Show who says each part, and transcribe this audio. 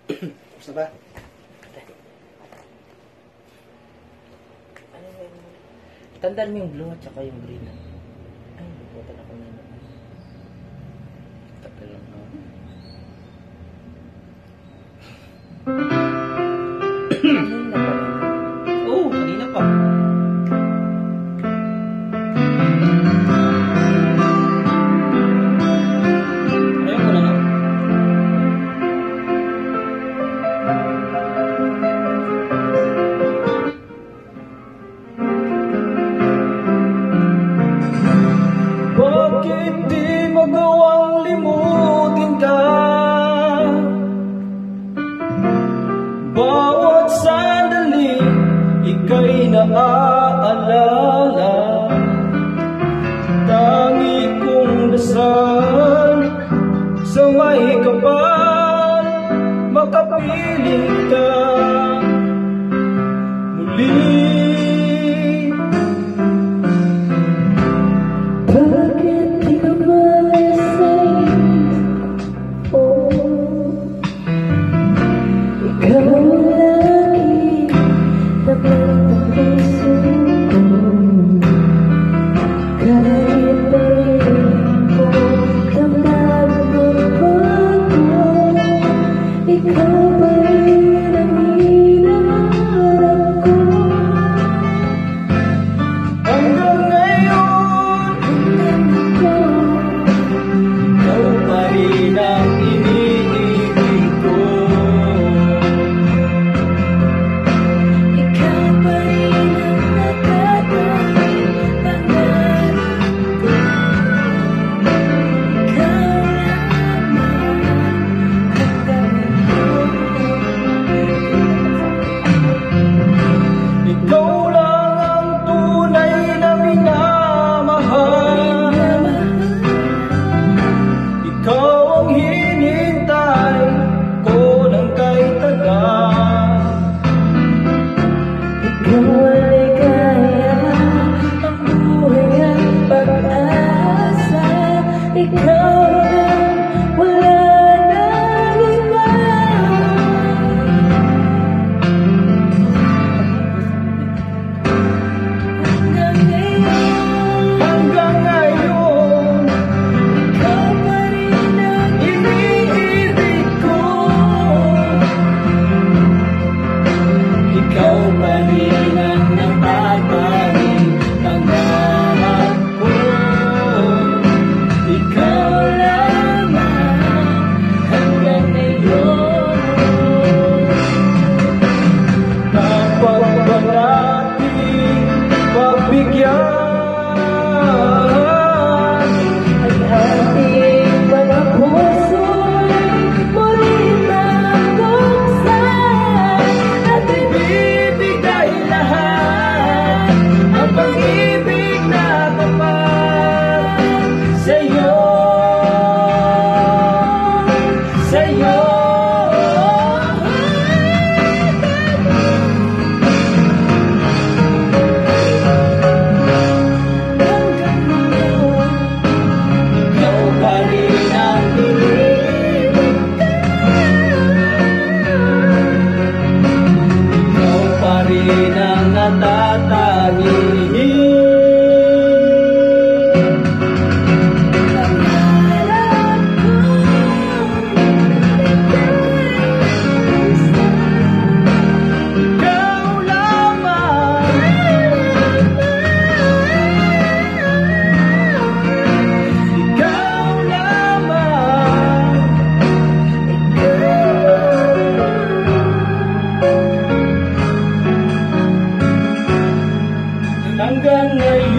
Speaker 1: Gusto ba?
Speaker 2: Tandaan mo yung blue at saka yung green. Ay, nabutan ako na yun.
Speaker 1: Tagal lang na.
Speaker 2: Kanina pa lang.
Speaker 1: Oo, kanina pa. Ayaw mo na na. Bakit di magawang limutin ka? Bawat sandali, ika'y naaalala. Tangi kong dasal sa may kapal, makapiling ka muli.
Speaker 3: Bakit di ka malasay? Oh, ikaw ang lagi tapat ng puso ko. Kahit bayan ko damdamin magbago, ikaw pa rin ang hinahanap ko.
Speaker 1: Hanggang ngayon, ikaw pa rin ang iniibig ko.
Speaker 3: Ikaw pa rin ang natatanging pangarap ko. Ikaw lamang hanggang ngayon.
Speaker 1: Ikaw lang ang tunay na minamahal. Ikaw ang hinintay ko ng kay tagal.
Speaker 3: Ikaw ang ligaya, ang buhay at pag-asa. Ikaw lang, wala nang iba. Hanggang ngayon,
Speaker 1: Hanggang ngayon,
Speaker 3: ikaw pa rin ang
Speaker 1: iniibig ko. Ikaw pa rin ang natatanging pangarap ko. Ikaw lamang hanggang ngayon. Dapat ba natin pagbigyan
Speaker 3: ang ating mga puso'y muling mabuksan at
Speaker 1: ibibigay lahat ang pag-ibig na tapat sa'yo, sa'yo. Ikaw pa rin ang iniibig ko. Ikaw pa rin ang natatanging.
Speaker 3: pangarap ko.
Speaker 1: Ikaw lamang. Ikaw lamang. Hanggang ngayon.